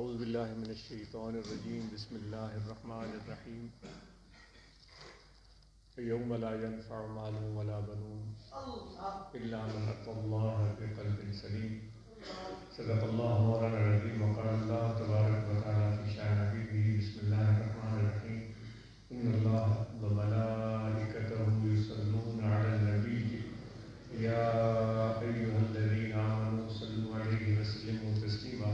اعوذ باللہ من الشیطان الرجیم بسم اللہ الرحمن الرحیم یوم لا ينفع مال ولا بنون الا من اتى الله بقلب سلیم صدق اللہ مولانا العظیم وقال اللہ تبارک و تعالی فی شأن حبیبہ بسم اللہ الرحمن الرحیم ان اللہ وملائکتہ یصلون علی النبی یا ایھا الذین آمنوا صلوا علیہ وسلموا تسلیما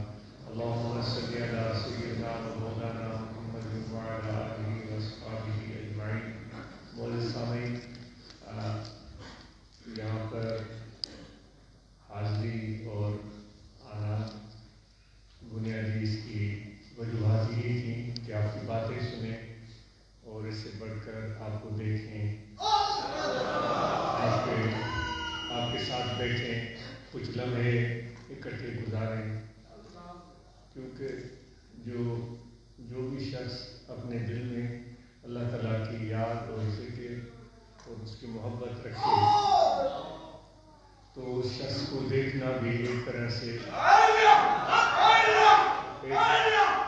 اللهم صل على سيدنا ومولانا محمد وعلى آله وصحبه اجمعین۔ معزز سامعین، یہاں پر حاضری اور آنا بنیادی اس کی وجوہات یہ تھیں کہ آپ کی باتیں سنیں اور اس سے بڑھ کر آپ کو دیکھیں، آپ کے ساتھ بیٹھیں، کچھ لمحے اکٹھے گزاریں، کیونکہ جو بھی شخص اپنے دل میں اللہ تعالیٰ کی یاد اور ذکر اور اس کی محبت رکھے تو اس شخص کو دیکھنا بھی ایک طرح سے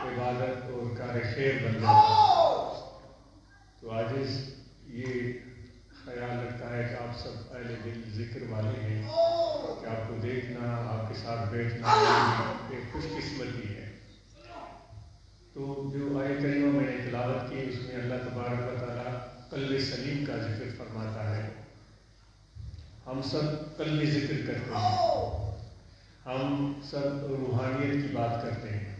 عبادت اور کار خیر بن جاتا ہے۔ تو آج یہ خیال رکھتا ہے کہ آپ سب اہل دل ذکر والے ہیں کہ آپ کو دیکھنا، آپ کے ساتھ بیٹھنا ایک خوش قسمتی ہے۔ تو جو آیت کریمہ میں نے تلاوت کی اس میں اللہ تبارک و تعالیٰ قلب سلیم کا ذکر فرماتا ہے۔ ہم سب قلب ذکر کرتے ہیں، ہم سب روحانیت کی بات کرتے ہیں،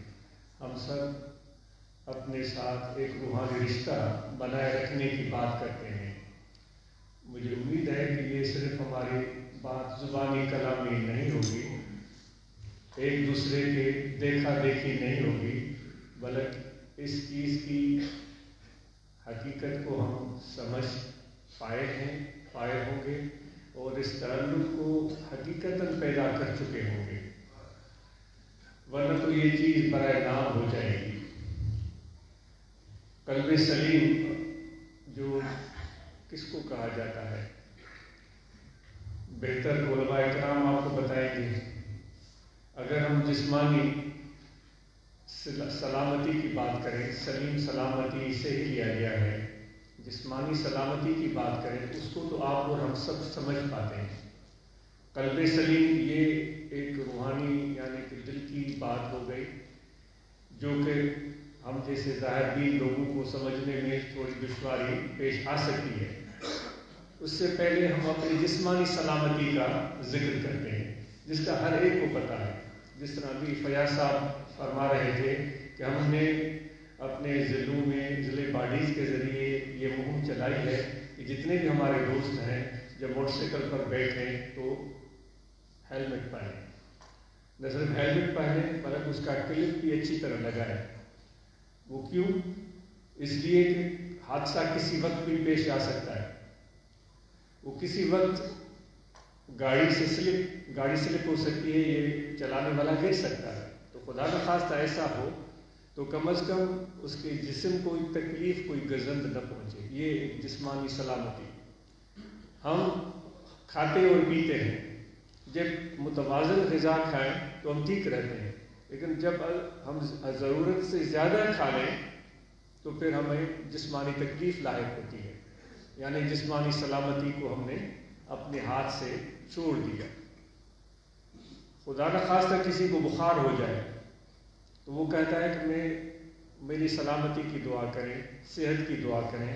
ہم سب اپنے ساتھ ایک روحانی رشتہ بنائے رکھنے کی بات کرتے ہیں۔ مجھے امید ہے کہ یہ صرف ہماری بات زبانی کلامی نہیں ہوگی، ایک دوسرے کے دیکھا دیکھی نہیں ہوگی، بلکہ اس چیز کی حقیقت کو ہم سمجھ پائے ہوں گے اور اس تعلق کو حقیقتاً پیدا کر چکے ہوں گے، ورنہ تو یہ چیز برائے نام ہو جائے گی۔ قلب سلیم جو کس کو کہا جاتا ہے، بہتر علماء کرام آپ کو بتائیں گے۔ اگر ہم جسمانی سلامتی کی بات کریں، سلیم سلامتی سے ہی لیا گیا ہے، جسمانی سلامتی کی بات کریں اس کو تو آپ اور ہم سب سمجھ پاتے ہیں۔ قلب سلیم یہ ایک روحانی یعنی کہ دل کی بات ہو گئی، جو کہ ہم جیسے ظاہر بین لوگوں کو سمجھنے میں تھوڑی دشواری پیش آ سکتی ہے۔ اس سے پہلے ہم اپنی جسمانی سلامتی کا ذکر کرتے ہیں جس کا ہر ایک کو پتہ ہے۔ جس طرح ابھی فیاض صاحب فرما رہے تھے کہ ہم نے اپنے ضلعوں میں ضلع باڈیز کے ذریعے یہ مہم چلائی ہے کہ جتنے بھی ہمارے دوست ہیں جب موٹر سائیکل پر بیٹھیں تو ہیلمٹ پہنیں، نہ صرف ہیلمٹ پہنیں بلکہ اس کا کلپ بھی اچھی طرح لگائیں۔ وہ کیوں؟ اس لیے کہ حادثہ کسی وقت بھی پیش آ سکتا ہے، وہ کسی وقت گاڑی سلپ ہو سکتی ہے، یہ چلانے والا گر سکتا ہے، تو خدا نہ خواستہ ایسا ہو تو کم از کم اس کے جسم کو تکلیف کوئی گزند نہ پہنچے، یہ ایک جسمانی سلامتی۔ ہم کھاتے اور پیتے ہیں، جب متوازن غذا کھائیں تو ہم ٹھیک رہتے ہیں، لیکن جب ہم ضرورت سے زیادہ کھا لیں تو پھر ہمیں جسمانی تکلیف لاحق ہوتی ہے، یعنی جسمانی سلامتی کو ہم نے اپنے ہاتھ سے چھوڑ دیا۔ خدا نہ خواستہ کسی کو بخار ہو جائے تو وہ کہتا ہے کہ میری سلامتی کی دعا کریں، صحت کی دعا کریں،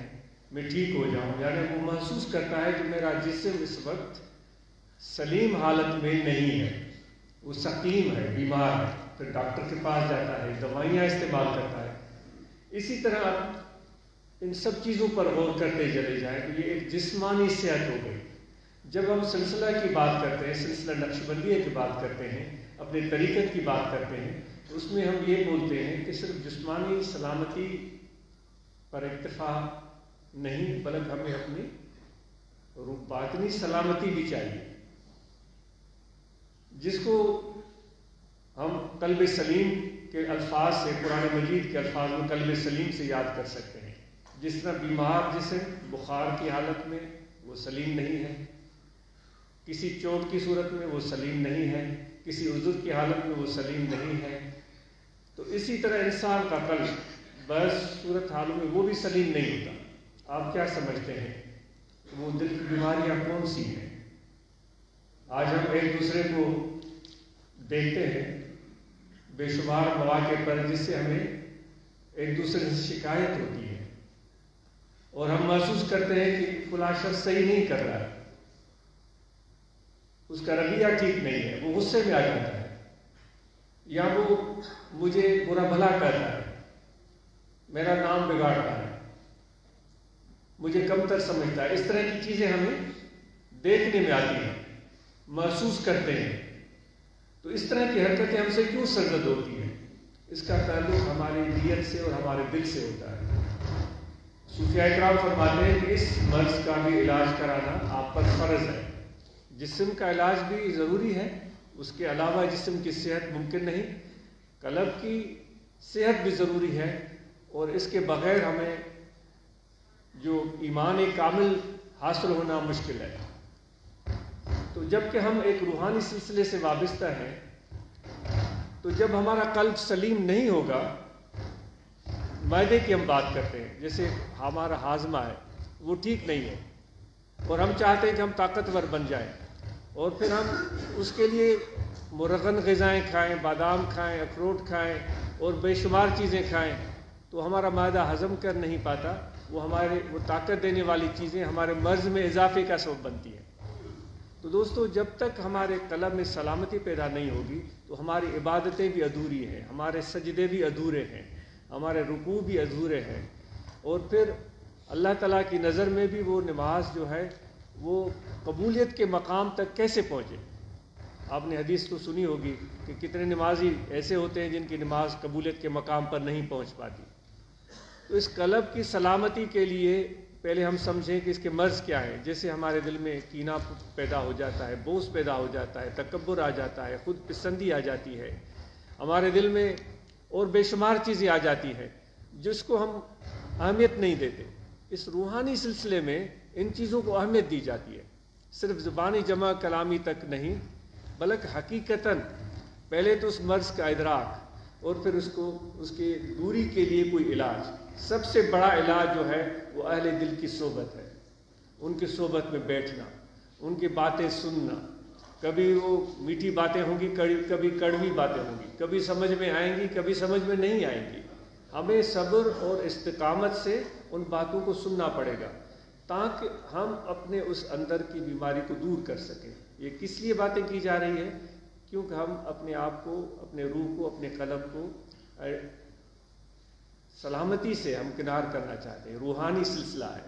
میں ٹھیک ہو جاؤں، یعنی وہ محسوس کرتا ہے کہ میرا جسم اس وقت سلیم حالت میں نہیں ہے، وہ سقیم ہے، بیمار ہے، پھر ڈاکٹر کے پاس جاتا ہے، دوائیاں استعمال کرتا ہے۔ اسی طرح ان سب چیزوں پر غور کرتے چلے جائیں تو یہ ایک جسمانی صحت ہو گئی۔ جب ہم سلسلہ کی بات کرتے ہیں، سلسلہ نقشبندیہ کی بات کرتے ہیں، اپنے طریقت کی بات کرتے ہیں تو اس میں ہم یہ بولتے ہیں کہ صرف جسمانی سلامتی پر اکتفا نہیں بلکہ ہمیں اپنی باطنی سلامتی بھی چاہیے، جس کو ہم قلب سلیم کے الفاظ سے، قرآن مجید کے الفاظ میں قلب سلیم سے یاد کر سکتے ہیں۔ جس طرح بیمار جسم بخار کی حالت میں وہ سلیم نہیں ہے، کسی چوٹ کی صورت میں وہ سلیم نہیں ہے، کسی عذر کی حالت میں وہ سلیم نہیں ہے، تو اسی طرح انسان کا قلب بس صورت حالوں میں وہ بھی سلیم نہیں ہوتا۔ آپ کیا سمجھتے ہیں وہ دل کی بیماریاں کون سی ہیں؟ آج ہم ایک دوسرے کو دیکھتے ہیں بے شمار مواقع پر جس سے ہمیں ایک دوسرے سے شکایت ہوتی ہے اور ہم محسوس کرتے ہیں کہ فلاں شخص صحیح نہیں کر رہا ہے، اس کا رویہ ٹھیک نہیں ہے، وہ غصے میں آ جاتا ہے یا وہ مجھے برا بھلا کر رہا ہے، میرا نام بگاڑ رہا ہے، مجھے کمتر سمجھتا ہے۔ اس طرح کی چیزیں ہمیں دیکھنے میں آتی ہیں، محسوس کرتے ہیں۔ تو اس طرح کی حرکتیں ہم سے کیوں سرزد ہوتی ہیں؟ اس کا تعلق ہماری نیت سے اور ہمارے دل سے ہوتا ہے۔ صوفیاء کرام فرماتے ہیں کہ اس مرض کا بھی علاج کرانا آپ پر فرض ہے۔ جسم کا علاج بھی ضروری ہے، اس کے علاوہ جسم کی صحت ممکن نہیں، قلب کی صحت بھی ضروری ہے، اور اس کے بغیر ہمیں جو ایمان کامل حاصل ہونا مشکل ہے۔ تو جب کہ ہم ایک روحانی سلسلے سے وابستہ ہیں، تو جب ہمارا قلب سلیم نہیں ہوگا، معدے کی ہم بات کرتے ہیں، جیسے ہمارا ہاضمہ ہے وہ ٹھیک نہیں ہے اور ہم چاہتے ہیں کہ ہم طاقتور بن جائیں، اور پھر ہم اس کے لیے مرغن غذائیں کھائیں، بادام کھائیں، اخروٹ کھائیں اور بے شمار چیزیں کھائیں، تو ہمارا معدہ ہضم کر نہیں پاتا، وہ طاقت دینے والی چیزیں ہمارے مرض میں اضافے کا سبب بنتی ہیں۔ تو دوستو، جب تک ہمارے قلب میں سلامتی پیدا نہیں ہوگی تو ہماری عبادتیں بھی ادھوری ہیں، ہمارے سجدے بھی ادھورے ہیں، ہمارے رکوع بھی ادھورے ہیں، اور پھر اللہ تعالیٰ کی نظر میں بھی وہ نماز جو ہے وہ قبولیت کے مقام تک کیسے پہنچے؟ آپ نے حدیث تو سنی ہوگی کہ کتنے نمازی ایسے ہوتے ہیں جن کی نماز قبولیت کے مقام پر نہیں پہنچ پاتی۔ تو اس قلب کی سلامتی کے لیے پہلے ہم سمجھیں کہ اس کے مرض کیا ہے۔ جیسے ہمارے دل میں کینہ پیدا ہو جاتا ہے، بغض پیدا ہو جاتا ہے، تکبر آ جاتا ہے، خود پسندی آ جاتی ہے، ہمارے دل میں اور بے شمار چیزیں آ جاتی ہیں جس کو ہم اہمیت نہیں دیتے۔ اس روحانی سلسلے میں ان چیزوں کو اہمیت دی جاتی ہے، صرف زبانی جمع کلامی تک نہیں، بلکہ حقیقتاً پہلے تو اس مرض کا ادراک اور پھر اس کی دوری کے لیے کوئی علاج۔ سب سے بڑا علاج جو ہے وہ اہل دل کی صحبت ہے، ان کی صحبت میں بیٹھنا، ان کی باتیں سننا۔ کبھی وہ میٹھی باتیں ہوں گی، کبھی کڑوی باتیں ہوں گی، کبھی سمجھ میں آئیں گی، کبھی سمجھ میں نہیں آئیں گی۔ ہمیں صبر اور استقامت سے ان باتوں کو سننا پڑے گا تاکہ ہم اپنے اس اندر کی بیماری کو دور کر سکیں۔ یہ کس لیے باتیں کی جا رہی ہیں؟ کیونکہ ہم اپنے آپ کو، اپنے روح کو، اپنے قلب کو سلامتی سے ہم کنار کرنا چاہتے ہیں۔ روحانی سلسلہ ہے،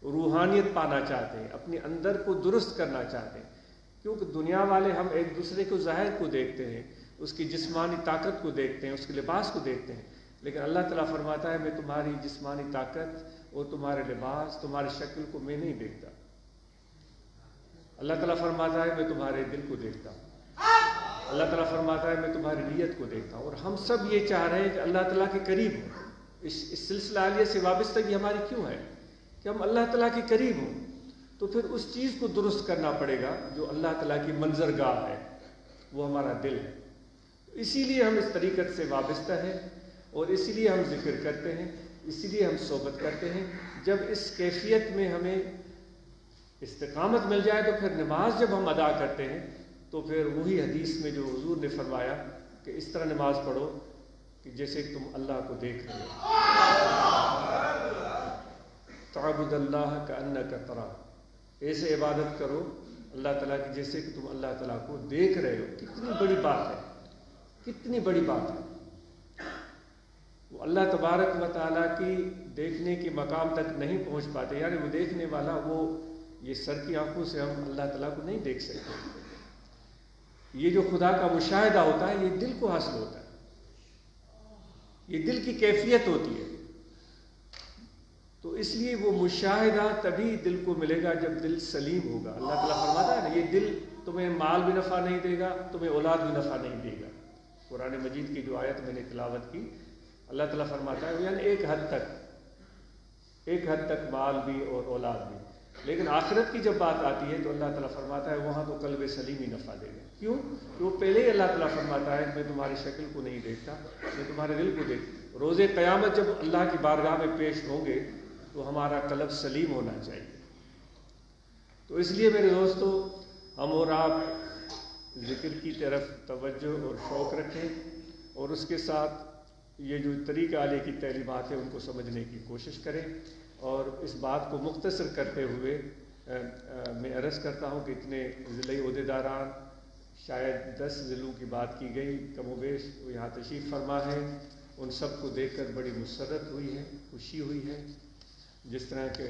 روحانیت پانا چاہتے ہیں، اپنے اندر کو درست کرنا چاہتے ہیں، کیونکہ دنیا والے ہم ایک دوسرے کو ظاہر کو دیکھتے ہیں، اس کی جسمانی طاقت کو دیکھتے ہیں، اس کے لباس کو دیکھتے ہیں، لیکن اللہ تعالیٰ فرماتا ہے میں تمہاری جسمانی طاقت اور تمہارے لباس، تمہاری شکل کو میں نہیں دیکھتا۔ اللہ تعالیٰ فرماتا ہے میں تمہارے دل کو دیکھتا ہوں۔ اللہ تعالیٰ فرماتا ہے میں تمہاری نیت کو دیکھتا ہوں۔ اور ہم سب یہ چاہ رہے ہیں کہ اللہ تعالیٰ کے قریب ہوں۔ اس سلسلہ عالیہ سے وابستگی ہماری کیوں ہے؟ کہ ہم اللہ تعالیٰ کے قریب ہوں، تو پھر اس چیز کو درست کرنا پڑے گا جو اللہ تعالیٰ کی منظرگاہ ہے، وہ ہمارا دل ہے۔ اسی لیے ہم اس طریقت سے وابستہ ہیں، اور اسی لیے ہم ذکر کرتے ہیں، اسی لیے ہم صحبت کرتے ہیں۔ جب اس کیفیت میں ہمیں استقامت مل جائے تو پھر نماز جب ہم ادا کرتے ہیں تو پھر وہی حدیث میں جو حضور نے فرمایا کہ اس طرح نماز پڑھو کہ جیسے تم اللہ کو دیکھ رہے ہو، تعبد اللہ کأنک تراہ، ایسے عبادت کرو اللہ تعالیٰ کی جیسے کہ تم اللہ تعالیٰ کو دیکھ رہے ہو۔ کتنی بڑی بات ہے، کتنی بڑی بات ہے۔ وہ اللہ تبارک و تعالیٰ کی دیکھنے کے مقام تک نہیں پہنچ پاتے، یعنی وہ دیکھنے والا، وہ یہ سر کی آنکھوں سے ہم اللہ تعالیٰ کو نہیں دیکھ سکتے۔ یہ جو خدا کا مشاہدہ ہوتا ہے یہ دل کو حاصل ہوتا ہے، یہ دل کی کیفیت ہوتی ہے۔ تو اس لیے وہ مشاہدہ تبھی دل کو ملے گا جب دل سلیم ہوگا۔ اللہ تعالیٰ فرماتا ہے نا، یہ دل تمہیں مال بھی نفع نہیں دے گا، تمہیں اولاد بھی نفع نہیں دے گا۔ قرآن مجید کی جو آیت میں نے تلاوت کی، اللہ تعالیٰ فرماتا ہے یعنی ایک حد تک مال بھی اور اولاد بھی، لیکن آخرت کی جب بات آتی ہے تو اللہ تعالیٰ فرماتا ہے وہاں تو قلب سلیم ہی نفع دے گا. کیوں؟ کہ وہ پہلے ہی اللہ تعالیٰ فرماتا ہے میں تمہاری شکل کو نہیں دیکھتا، میں تمہارے دل کو دیکھتا. روز قیامت جب اللہ کی بارگاہ میں پیش ہوں گے تو ہمارا قلب سلیم ہونا چاہیے. تو اس لیے میرے دوستو، ہم اور آپ ذکر کی طرف توجہ اور شوق رکھیں، اور اس کے ساتھ یہ جو طریقہ علی کی تعلیمات ہیں ان کو سمجھنے کی کوشش کریں. اور اس بات کو مختصر کرتے ہوئے میں عرض کرتا ہوں کہ اتنے ضلعی عہدیداران، شاید 10 ضلعوں کی بات کی گئی، کم و بیش وہ یہاں تشریف فرما ہے. ان سب کو دیکھ کر بڑی مسرت ہوئی ہے، خوشی ہوئی ہے. جس طرح کہ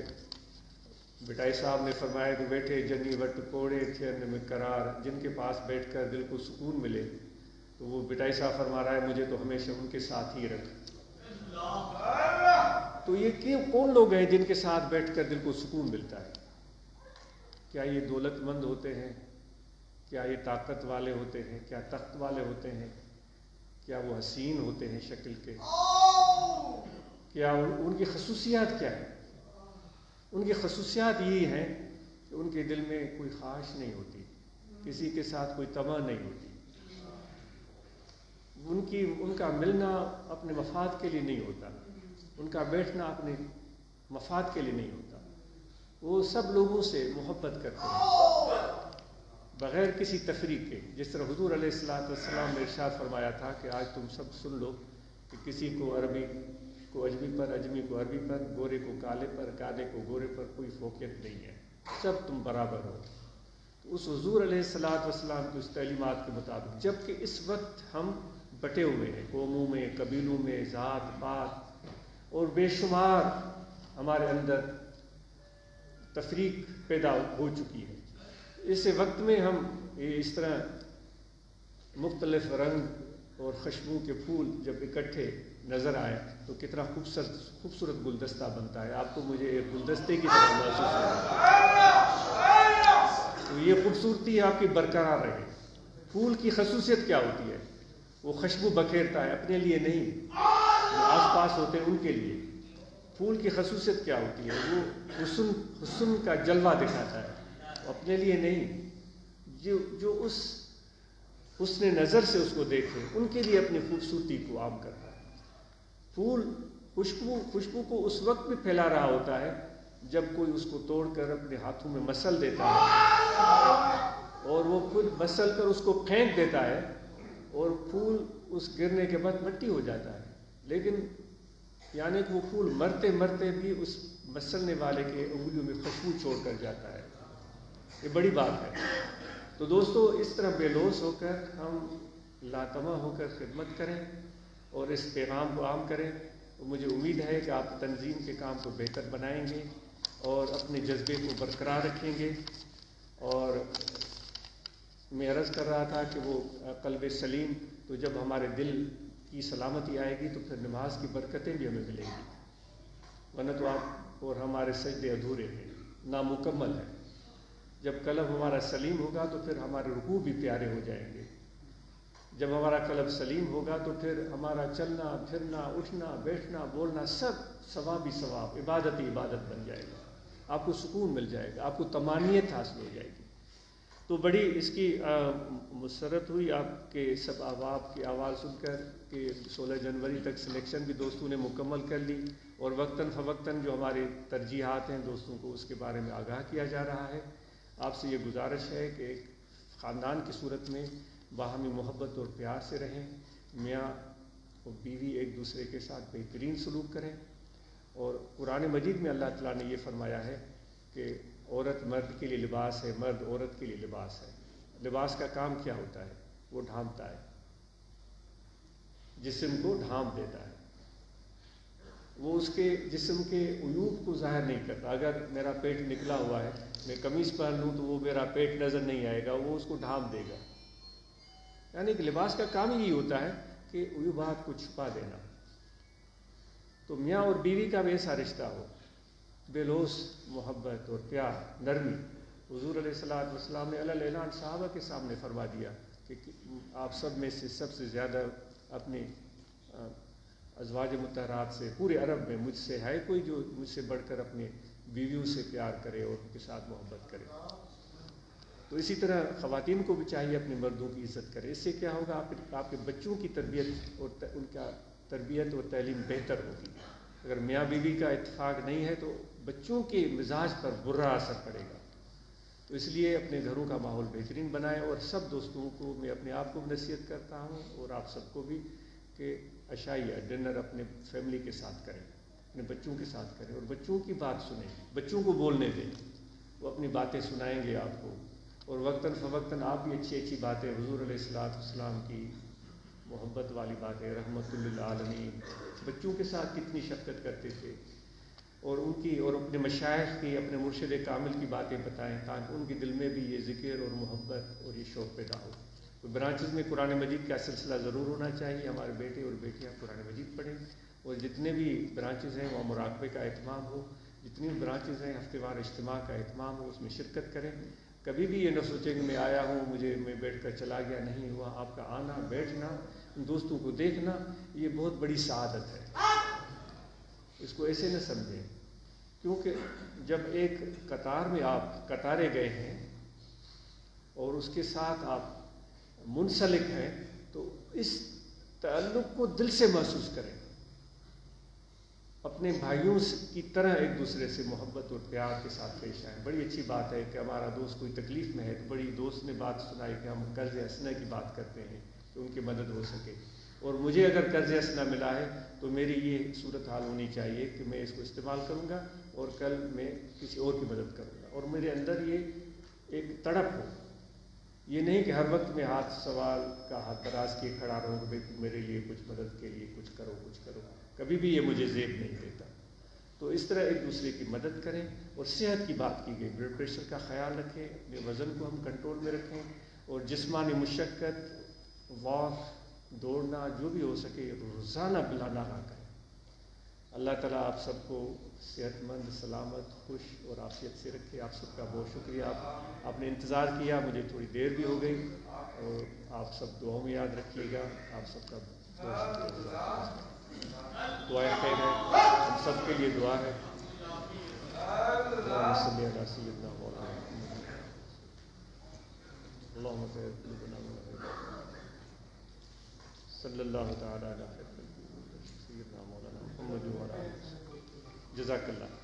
بٹائی صاحب نے فرمایا کہ بیٹھے جنی وٹ کوڑے تھن میں قرار، جن کے پاس بیٹھ کر دل کو سکون ملے. تو وہ بٹائی صاحب فرما رہا ہے مجھے تو ہمیشہ ان کے ساتھ ہی رکھ. تو یہ کون لوگ ہیں جن کے ساتھ بیٹھ کر دل کو سکون ملتا ہے؟ کیا یہ دولت مند ہوتے ہیں؟ کیا یہ طاقت والے ہوتے ہیں؟ کیا تخت والے ہوتے ہیں؟ کیا وہ حسین ہوتے ہیں شکل کے؟ کیا ان کی خصوصیات کیا ہے؟ ان کی خصوصیات یہی ہیں کہ ان کے دل میں کوئی خواہش نہیں ہوتی، کسی کے ساتھ کوئی طمع نہیں ہوتی. ان کا ملنا اپنے مفاد کے لیے نہیں ہوتا، ان کا بیٹھنا اپنے مفاد کے لیے نہیں ہوتا. وہ سب لوگوں سے محبت کرتے ہیں بغیر کسی تفریق کے. جس طرح حضور علیہ السلام نے ارشاد فرمایا تھا کہ آج تم سب سن لو کہ کسی کو عربی کو اجمی پر، اجمی کو عربی پر، گورے کو کالے پر، کالے کو گورے پر کوئی فوقیت نہیں ہے، سب تم برابر ہو. تو اس حضور علیہ السلام کی اس تعلیمات کے مطابق، جبکہ اس وقت ہم بٹے ہوئے ہیں قوموں میں، قبیلوں میں، ذات پات، اور بے شمار ہمارے اندر تفریق پیدا ہو چکی ہے. اس وقت میں ہم اس طرح مختلف رنگ اور خوشبو کے پھول جب اکٹھے نظر آئے تو کتنا خوبصورت گلدستہ بنتا ہے. آپ کو مجھے ایک گلدستے کی طرح محسوس ہوتا ہے. تو یہ خوبصورتی آپ کی برقرار رہے. پھول کی خصوصیت کیا ہوتی ہے؟ وہ خوشبو بکھیرتا ہے، اپنے لیے نہیں، جو آس پاس ہوتے ہیں ان کے لیے. پھول کی خصوصیت کیا ہوتی ہے؟ وہ حسن کا جلوہ دکھاتا ہے، اپنے لیے نہیں. جو اس حسن نظر سے اس کو دیکھے ان کے لیے اپنی خوبصورتی کو عام کرتا ہے. پھول خوشبو کو اس وقت بھی پھیلا رہا ہوتا ہے جب کوئی اس کو توڑ کر اپنے ہاتھوں میں مسل دیتا ہے، اور وہ خود مسل کر اس کو پھینک دیتا ہے، اور پھول اس گرنے کے بعد مٹی ہو جاتا ہے. لیکن یعنی کہ وہ پھول مرتے مرتے بھی اس مسلنے والے کے انگلیوں میں خوشبو چھوڑ کر جاتا ہے. یہ بڑی بات ہے. تو دوستو، اس طرح بے لوث ہو کر ہم لاتما ہو کر خدمت کریں اور اس پیغام کو عام کریں. مجھے امید ہے کہ آپ تنظیم کے کام کو بہتر بنائیں گے اور اپنے جذبے کو برقرار رکھیں گے. اور میں عرض کر رہا تھا کہ وہ قلب سلیم، تو جب ہمارے دل کی سلامتی آئے گی تو پھر نماز کی برکتیں بھی ہمیں ملیں گی. ورنہ تو آپ اور ہمارے سجدے ادھورے ہیں، نامکمل ہیں. جب قلب ہمارا سلیم ہوگا تو پھر ہمارے رکوع بھی پیارے ہو جائیں گے. جب ہمارا قلب سلیم ہوگا تو پھر ہمارا چلنا پھرنا، اٹھنا بیٹھنا، بولنا سب ثواب ہی ثواب، عبادت ہی عبادت بن جائے گا. آپ کو سکون مل جائے گا، آپ کو طمانینت حاصل ہو جائے گی. تو بڑی اس کی مسرت ہوئی آپ کے سب احباب کی آواز سن کر کہ 16 جنوری تک سلیکشن بھی دوستوں نے مکمل کر لی، اور وقتاً فوقتاً جو ہماری ترجیحات ہیں دوستوں کو اس کے بارے میں آگاہ کیا جا رہا ہے. آپ سے یہ گزارش ہے کہ ایک خاندان کی صورت میں باہمی محبت اور پیار سے رہیں، میاں اور بیوی ایک دوسرے کے ساتھ بہترین سلوک کریں. اور قرآن مجید میں اللہ تعالیٰ نے یہ فرمایا ہے کہ عورت مرد کے لیے لباس ہے، مرد عورت کے لیے لباس ہے. لباس کا کام کیا ہوتا ہے؟ وہ ڈھانپتا ہے، جسم کو ڈھانپ دیتا ہے. وہ اس کے جسم کے عیوب کو ظاہر نہیں کرتا. اگر میرا پیٹ نکلا ہوا ہے، میں قمیض پہن لوں تو وہ میرا پیٹ نظر نہیں آئے گا، وہ اس کو ڈھانپ دے گا. یعنی کہ لباس کا کام یہی ہوتا ہے کہ عیوبات کو چھپا دینا. تو میاں اور بیوی کا بھی ایسا رشتہ ہو، بے لوث محبت اور پیار، نرمی. حضور علیہ السلام نے علی الاعلان صحابہ کے سامنے فرما دیا کہ آپ سب میں سے سب سے زیادہ اپنے ازواج مطہرات سے پورے عرب میں مجھ سے ہے کوئی جو مجھ سے بڑھ کر اپنے بیویوں سے پیار کرے اور ان کے ساتھ محبت کرے. تو اسی طرح خواتین کو بھی چاہیے اپنے مردوں کی عزت کرے. اس سے کیا ہوگا، آپ کے بچوں کی تربیت اور ان کا تربیت اور تعلیم بہتر ہوگی. اگر میاں بیوی کا اتفاق نہیں ہے تو بچوں کے مزاج پر برا اثر پڑے گا. تو اس لیے اپنے گھروں کا ماحول بہترین بنائیں. اور سب دوستوں کو میں اپنے آپ کو نصیحت کرتا ہوں اور آپ سب کو بھی کہ عشائیہ ڈنر اپنے فیملی کے ساتھ کریں، اپنے بچوں کے ساتھ کریں اور بچوں کی بات سنیں. بچوں کو بولنے دیں، وہ اپنی باتیں سنائیں گے آپ کو. اور وقتاً فوقتاً آپ بھی اچھی اچھی باتیں حضور علیہ السلام کی محبت والی باتیں، رحمت للعالمین، بچوں کے ساتھ کتنی شفقت کرتے تھے، اور ان کی اور اپنے مشائخ کی، اپنے مرشد کامل کی باتیں بتائیں تاکہ ان کے دل میں بھی یہ ذکر اور محبت اور یہ شوق پیدا ہو. تو برانچز میں قرآن مجید کا سلسلہ ضرور ہونا چاہیے. ہمارے بیٹے اور بیٹیاں قرآن مجید پڑھیں، اور جتنے بھی برانچز ہیں وہاں مراقبے کا اہتمام ہو. جتنی بھی برانچز ہیں ہفتے وار اجتماع کا اہتمام ہو، اس میں شرکت کریں. کبھی بھی یہ نہ سوچیں کہ میں آیا ہوں، میں بیٹھ کر چلا گیا. نہیں ہوا. آپ کا آنا، بیٹھنا، دوستوں کو دیکھنا، یہ بہت بڑی سعادت ہے. اس کو ایسے نہ سمجھیں، کیونکہ جب ایک قطار میں آپ قطارے گئے ہیں اور اس کے ساتھ آپ منسلک ہیں تو اس تعلق کو دل سے محسوس کریں. اپنے بھائیوں کی طرح ایک دوسرے سے محبت اور پیار کے ساتھ پیش آئیں. بڑی اچھی بات ہے کہ ہمارا دوست کوئی تکلیف میں ہے تو بڑی دوست نے بات سنائی کہ ہم قرض حسنہ کی بات کرتے ہیں کہ ان کی مدد ہو سکے. اور مجھے اگر قرض حسنہ ملا ہے تو میری یہ صورت حال ہونی چاہیے کہ میں اس کو استعمال کروں گا اور کل میں کسی اور کی مدد کروں گا، اور میرے اندر یہ ایک تڑپ ہو. یہ نہیں کہ ہر وقت میں ہاتھ سوال کا ہاتھ دراز کیے کھڑا رہوں کہ بھائی میرے لیے کچھ مدد کے لیے کچھ کرو کچھ کرو. کبھی بھی یہ مجھے زیب نہیں دیتا. تو اس طرح ایک دوسرے کی مدد کریں. اور صحت کی بات کی گئی، بلڈ پریشر کا خیال رکھیں، اپنے وزن کو ہم کنٹرول میں رکھیں، اور جسمانی مشقت، واک، دوڑنا جو بھی ہو سکے روزانہ بلا ناغہ کریں. اللہ تعالیٰ آپ سب کو صحت مند، سلامت، خوش اور عافیت سے رکھے. آپ سب کا بہت شکریہ. آپ نے انتظار کیا، مجھے تھوڑی دیر بھی ہو گئی، اور آپ سب دعاؤں میں یاد رکھیے گا. آپ سب کا بہت شکریہ. دعائیں خیر ہے، ہم سب کے لیے دعا ہے. اللہم صلی علی سیدنا مولانا اللہم خیر صلی اللہ تعالی علی سیدنا مولانا محمد و علی. جزاک اللہ.